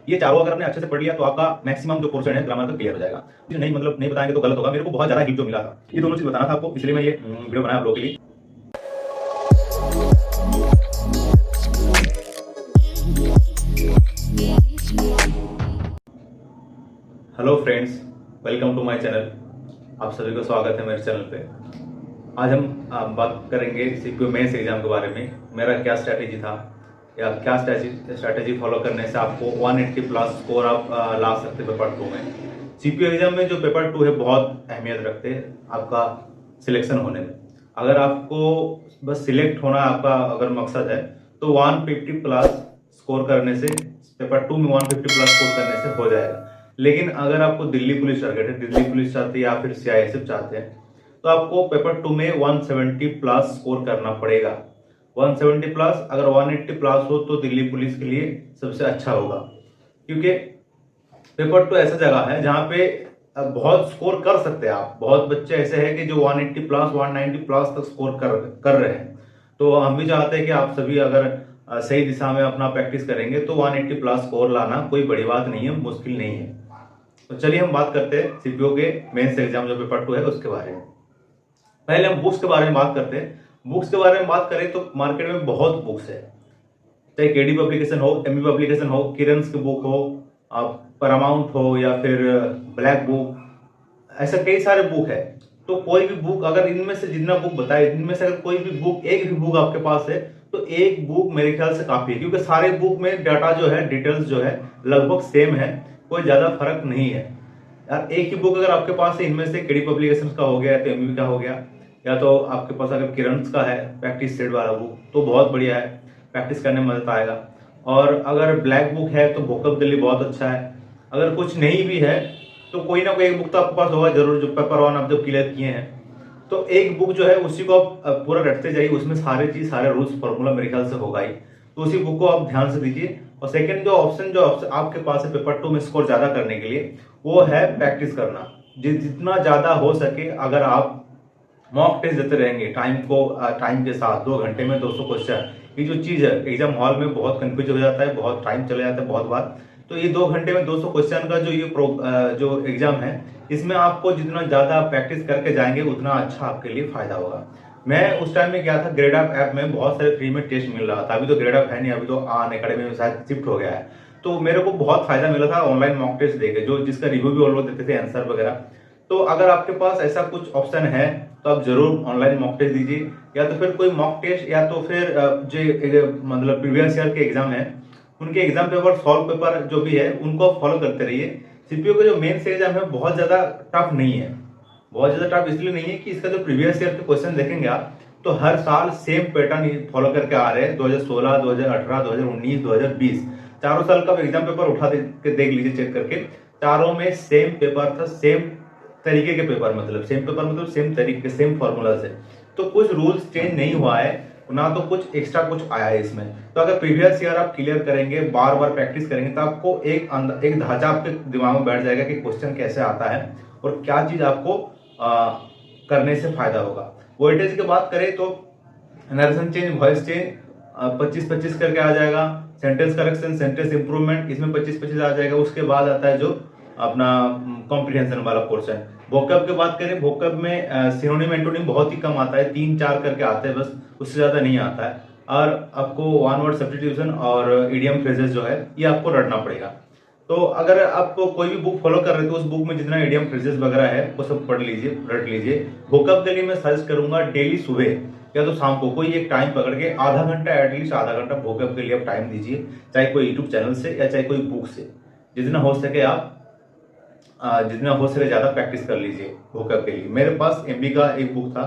ये चारों अगर आपने अच्छे से पढ़ लिया तो आपका मैक्सिमम जो पोर्शन है ग्रामर का क्लियर हो जाएगा। नहीं मतलब नहीं बताएंगे तो गलत होगा। मेरे को बहुत ज्यादा हिट जो मिला था, ये दोनों चीज बताना था आपको, इसलिए मैं ये वीडियो बनाया आप लोगों के लिए। Hello friends, welcome to my channel. आप सभी को स्वागत है मेरे चैनल पे। आज हम बात करेंगे सीपीयू मेंस एग्जाम के बारे में। मेरा क्या स्ट्रैटेजी था या क्या स्ट्रैटेजी फॉलो करने से आपको 180 प्लस स्कोर आप ला सकते पेपर 2 में। सीपीयू एग्जाम में जो पेपर 2 है बहुत अहमियत रखते हैं आपका सिलेक्शन होने में। अगर आपको बस सिलेक्ट होना आपका अगर मकसद है तो 150 प्लस स्कोर करने से, पेपर 2 में 150 प्लस स्कोर करने से हो जाएगा। लेकिन अगर आपको दिल्ली पुलिस टारगेट है, दिल्ली पुलिस चाहती है या फिर सीआईएसएफ चाहते हैं, तो आपको पेपर 2 में 170 प्लस स्कोर करना पड़ेगा। 170 प्लस, अगर 180 प्लस हो तो दिल्ली पुलिस के लिए सबसे अच्छा होगा, क्योंकि पेपर 2 ऐसा जगह है जहां पे बहुत स्कोर कर सकते हैं आप। बहुत बच्चे ऐसे हैं कि जो 180 प्लस 190 प्लस तक स्कोर कर रहे हैं। तो हम भी चाहते हैं कि आप सभी अगर सही दिशा में अपना प्रैक्टिस करेंगे तो 180 प्लस स्कोर लाना कोई बड़ी बात नहीं है, मुश्किल नहीं है। तो चलिए हम बात करते हैं सीपीओ के मेंस एग्जाम जो पेपर 2 है उसके बारे में। पहले हम बुक्स के बारे में बात करते हैं। बुक्स के बारे में बात करें तो मार्केट में बहुत बुक्स है, चाहे केडी पब्लिकेशन हो, एमबी पब्लिकेशन हो, किरन्स की बुक हो, पैरामाउंट हो या फिर ब्लैक बुक, ऐसा कई सारे बुक है। तो कोई भी बुक, अगर इनमें से जितना बुक बताए, इनमें से अगर कोई भी बुक, एक भी बुक आपके पास है तो एक बुक मेरे ख्याल से काफी है, क्योंकि सारे बुक में डाटा जो है, डिटेल्स जो है लगभग सेम है, कोई ज्यादा फर्क नहीं है। यार एक ही बुक अगर आपके पास है, इनमें से केडी पब्लिकेशन का हो गया या तो एमबी का हो गया, या तो आपके पास अगर किरन्स का है प्रैक्टिस सेट वाला बुक, तो बहुत बढ़िया है, प्रैक्टिस करने में मदद आएगा। और अगर ब्लैक बुक है तो वोकब के लिए बहुत अच्छा है। अगर कुछ नहीं भी है तो कोई ना कोई एक बुक तो आपके पास होगा जरूर, जो पेपर 1 आप जब क्लियर किए हैं तो एक बुक जो है उसी को आप पूरा रटते जाइए, उसमें सारे चीज, सारे रूल्स फॉर्मूला मेरे ख्याल से होगा ही, तो उसी बुक को आप ध्यान से दीजिए। और सेकंड जो ऑप्शन आपके पास है पेपर 2 में स्कोर ज्यादा करने के लिए, वो है प्रैक्टिस करना। जितना ज्यादा हो सके, अगर आप मॉक टेस्ट देते रहेंगे टाइम के साथ, 2 घंटे में 200 क्वेश्चन, ये जो चीज है एग्जाम हॉल में बहुत कंफ्यूज हो जाता है, बहुत टाइम चले जाता है बहुत बार। तो ये 2 घंटे में 200 क्वेश्चन का जो एग्जाम है, इसमें आपको जितना ज्यादा प्रैक्टिस करके जाएंगे उतना अच्छा आपके लिए फायदा होगा। मैं उस टाइम में क्या था, ग्रेड अप ऐप में बहुत सारे फ्री में टेस्ट मिल रहा था। अभी तो ग्रेड अप है नहीं, अभी तो अनअकैडमी में शायद शिफ्ट हो गया है। तो मेरे को बहुत फायदा मिला था ऑनलाइन मॉक टेस्ट देके, जो जिसका रिव्यू भी वो लोग देते थे, आंसर वगैरह। तो अगर आपके पास ऐसा कुछ ऑप्शन है तो आप जरूर ऑनलाइन मॉक टेस्ट दीजिए, या तो फिर कोई मॉक टेस्ट, या तो फिर मतलब प्रीवियस ईयर के एग्जाम है उनके एग्जाम पेपर, सॉल्व पेपर जो भी है उनको फॉलो करते रहिए। सीपीओ का जो मेंस एग्जाम है बहुत ज्यादा टफ नहीं है। बहुत ज्यादा टफ इसलिए नहीं है कि इसका जो प्रीवियस ईयर के क्वेश्चन देखेंगे आप, तो हर साल सेम पैटर्न फॉलो करके आ रहे हैं। 2016, 2018, 2019, 2020, चारों साल का एग्जाम पेपर उठा के देख लीजिए, चेक करके, चारों में सेम पेपर था, सेम तरीके के पेपर, मतलब सेम पेपर मतलब सेम तरीके, सेम फॉर्मूला से। तो कुछ रूल्स चेंज नहीं हुआ है, ना तो कुछ एक्स्ट्रा कुछ आया है इसमें। तो अगर प्रीवियस ईयर आप क्लियर करेंगे, बार बार प्रैक्टिस करेंगे, तो आपको एक ढांचा आपके दिमाग में बैठ जाएगा कि क्वेश्चन कैसे आता है और क्या चीज आपको करने से फायदा होगा। वोल्टेज की बात करें तो नरेशन चेंज, वॉइस चेंज 25-25 करके आ जाएगा। सेंटेंस करेक्शन, सेंटेंस इंप्रूवमेंट, इसमें 25-25 आ जाएगा। उसके बाद आता है जो अपना कॉम्प्रिहेंशन वाला पोर्शन। वोकब की बात करें, वोकब में सिनोनिम एंटोनिम बहुत ही कम आता है, 3-4 करके आता है बस, उससे ज्यादा नहीं आता है। और आपको वन वर्ड सब्स्टिट्यूशन और इडियम फ्रेजेस जो है ये आपको रटना पड़ेगा। तो अगर आप कोई भी बुक फॉलो कर रहे थे, उस बुक में जितना इडियम फ्रेजेस वगैरह है वो सब पढ़ लीजिए, रट लीजिए। वोकब के लिए मैं सजेस्ट करूंगा डेली सुबह या तो शाम को कोई एक टाइम पकड़ के आधा घंटा, एटलीस्ट आधा घंटा वोकब के लिए आप टाइम दीजिए, चाहे कोई यूट्यूब चैनल से या चाहे कोई बुक से। जितना हो सके आप जितना हो सके ज्यादा प्रैक्टिस कर लीजिए वोकब के लिए। मेरे पास एमबी का एक बुक था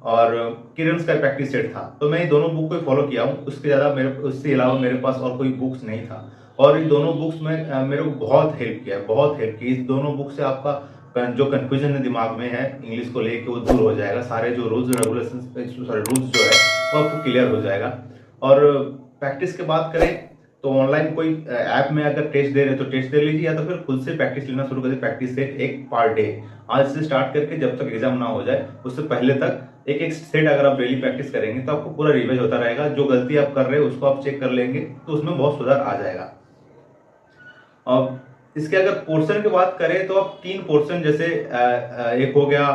और किरन्स का प्रैक्टिस सेट था, तो मैं ये दोनों बुक को फॉलो किया हूँ। उसके अलावा मेरे पास और कोई बुक्स नहीं था, और इन दोनों बुक्स में मेरे को बहुत हेल्प किया, बहुत हेल्प की। इस दोनों बुक से आपका जो कंफ्यूजन है दिमाग में है इंग्लिश को लेके, वो दूर हो जाएगा। सारे जो रूल्स रेगुलेशन, रूल्स जो है वो आपको क्लियर हो जाएगा। और प्रैक्टिस की बात करें तो ऑनलाइन कोई ऐप में अगर टेस्ट दे रहे तो टेस्ट दे लीजिए, या तो फिर खुद से प्रैक्टिस लेना शुरू कर दीजिए। प्रैक्टिस सेट एक पर डे, आज से स्टार्ट करके जब तक एग्जाम ना हो जाए उससे पहले तक एक एक सेट अगर आप डेली प्रैक्टिस करेंगे तो आपको पूरा रिवाइज होता रहेगा। जो गलती आप कर रहे हैं उसको आप चेक कर लेंगे तो उसमें बहुत सुधार आ जाएगा। अब इसके अगर पोर्शन की बात करें तो अब 3 पोर्शन, जैसे एक हो गया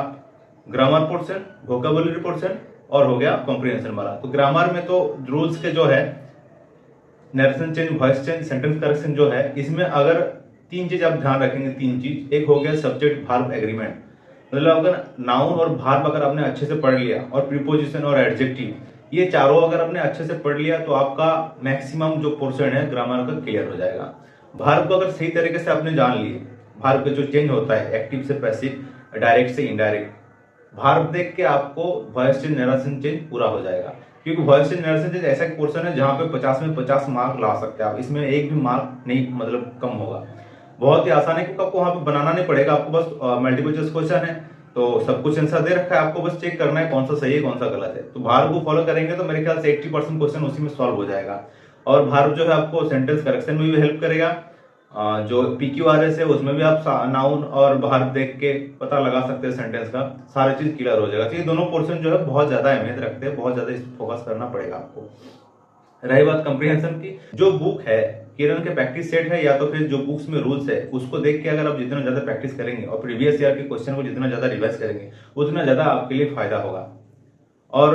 ग्रामर पोर्शन, वोकेबुलरी पोर्शन और हो गया कॉम्प्रिहेंशन वाला। तो ग्रामर में तो रूल्स के जो है narration change, voice change, sentence correction जो है, इसमें अगर 3 चीज आप ध्यान रखेंगे, 3 चीज। एक हो गया सब्जेक्ट वर्ब एग्रीमेंट, मतलब अगर नाउन और वर्ब अगर आपने अच्छे से पढ़ लिया और प्रीपोजिशन और एडजेक्टिव, ये चारों अगर आपने अच्छे से पढ़ लिया तो आपका मैक्सिमम जो पोर्शन है ग्रामर का क्लियर हो जाएगा। वर्ब को अगर सही तरीके से आपने जान लिए, वर्ब का जो चेंज होता है एक्टिव से पैसिव, डायरेक्ट से इनडायरेक्ट, वर्ब देख के आपको वॉइस चेंज, नरेशन चेंज पूरा हो जाएगा। क्योंकि वॉइस चेंज, नरेशन चेंज ऐसा पोर्शन है जहां पे 50 में 50 मार्क ला सकते हैं आप, इसमें एक भी मार्क नहीं मतलब कम होगा। बहुत ही आसान है क्योंकि आपको वहां पे बनाना नहीं पड़ेगा, आपको बस मल्टीपल चॉइस क्वेश्चन है तो सब कुछ आंसर दे रखा है, आपको बस चेक करना है कौन सा सही है कौन सा गलत है। तो वर्ब को फॉलो करेंगे तो मेरे ख्याल से 80% क्वेश्चन उसी में सॉल्व हो जाएगा। और वर्ब जो है आपको सेंटेंस करेक्शन में भी हेल्प करेगा। जो PQRS है उसमें भी आप नाउन और वर्ब देख के पता लगा सकते हैं सेंटेंस का, सारी चीज क्लियर हो जाएगा। तो ये दोनों पोर्शन जो है बहुत ज्यादा अहमियत रखते हैं, बहुत ज्यादा इस फोकस करना पड़ेगा आपको। रही बात कंप्रीहेंशन की, जो बुक है किरण के प्रैक्टिस सेट है या तो फिर जो बुक्स में रूल्स है उसको देख के अगर आप जितना ज्यादा प्रैक्टिस करेंगे और प्रीवियस ईयर के क्वेश्चन को जितना ज्यादा रिवाइज करेंगे उतना ज्यादा आपके लिए फायदा होगा। और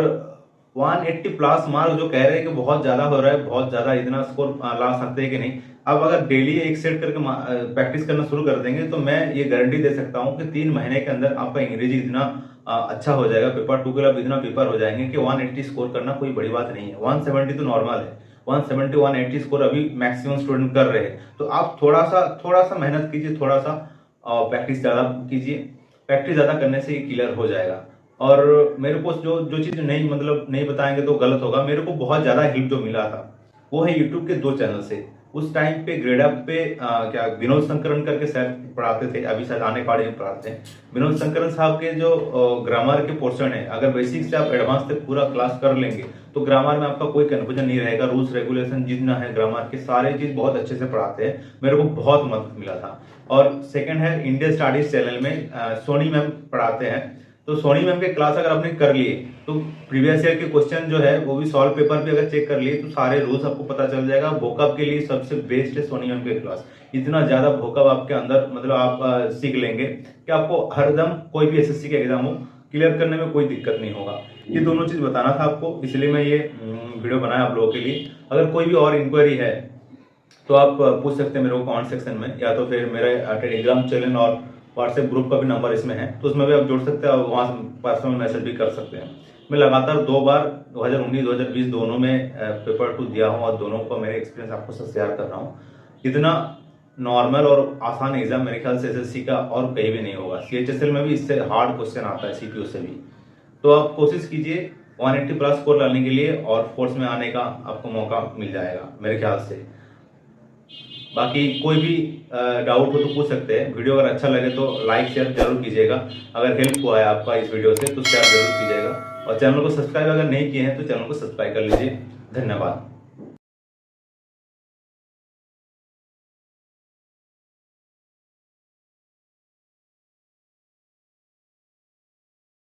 180 प्लस मार्क जो कह रहे हैं कि बहुत ज्यादा हो रहा है, बहुत ज्यादा इतना स्कोर ला सकते हैं कि नहीं, अब अगर डेली एक सेट करके प्रैक्टिस करना शुरू कर देंगे तो मैं ये गारंटी दे सकता हूं कि 3 महीने के अंदर आपका अंग्रेजी इतना अच्छा हो जाएगा, पेपर 2 के लिए इतना पेपर हो जाएंगे कि 180 स्कोर करना कोई बड़ी बात नहीं है। 170 तो नॉर्मल है, 170 180 स्कोर अभी मैक्सिमम स्टूडेंट कर रहे हैं। तो आप थोड़ा सा मेहनत कीजिए, थोड़ा सा प्रैक्टिस ज्यादा कीजिए, प्रैक्टिस ज्यादा करने से ये क्लियर हो जाएगा। और मेरे को जो चीज नहीं बताएंगे तो गलत होगा। मेरे को बहुत ज्यादा हेल्प जो मिला था वो है यूट्यूब के 2 चैनल से। उस टाइम पे ग्रेड अप पे क्या विनोद शंकरन करके सर पढ़ाते थे, अभी शायद आने वाले में पढ़ाते हैं। विनोद शंकरन साहब के जो ग्रामर के पोर्शन है, अगर बेसिक से आप एडवांस तक पूरा क्लास कर लेंगे तो ग्रामर में आपका कोई कंफ्यूजन नहीं रहेगा। रूल्स रेगुलेशन जितना है ग्रामर के सारे चीज बहुत अच्छे से पढ़ाते हैं, मेरे को बहुत मदद मिला था। और सेकंड है इंडिया स्टडीज चैनल में सोनी मैम पढ़ाते हैं। तो सोनी मैम के क्लास अगर आपने कर लिए तो प्रीवियस ईयर के क्वेश्चन जो है वो भी सॉल्व पेपर भी अगर चेक कर लिए तो सारे रूल्स आपको पता चल जाएगा। वोकअप के लिए सबसे बेस्ट है सोनी मैम के क्लास। इतना ज्यादा वोकअप आपके अंदर मतलब आप सीख लेंगे कि आपको हरदम कोई भी SSC का एग्जाम हो क्लियर करने में कोई दिक्कत नहीं होगा। ये दोनों चीज बताना था आपको, इसलिए मैं ये वीडियो बनाया आप लोगों के लिए। अगर कोई भी और इंक्वायरी है तो आप पूछ सकते हैं मेरे को कमेंट सेक्शन में, या तो फिर मेरे टेलीग्राम चैनल और व्हाट्सएप ग्रुप का भी नंबर इसमें है तो उसमें भी आप जुड़ सकते हैं और वहां से पर्सनल मैसेज भी कर सकते हैं। मैं लगातार 2 बार 2019 2020 दोनों में पेपर 2 दिया हूं और दोनों का मेरे एक्सपीरियंस आपको साथ शेयर कर रहा हूं। इतना नॉर्मल और आसान एग्जाम मेरे ख्याल से SSC का और कहीं भी नहीं होगा। CHSL में भी इससे हार्ड क्वेश्चन आता है, CPO से भी। तो आप कोशिश कीजिए 180 प्लस स्कोर लाने के लिए और फोर्स में आने का आपको मौका मिल जाएगा मेरे ख्याल से। बाकी कोई भी डाउट हो तो पूछ सकते हैं। वीडियो अगर अच्छा लगे तो लाइक शेयर जरूर कीजिएगा। अगर हेल्प हुआ है आपका इस वीडियो से तो शेयर जरूर कीजिएगा और चैनल को सब्सक्राइब अगर नहीं किए हैं तो चैनल को सब्सक्राइब कर लीजिए। धन्यवाद।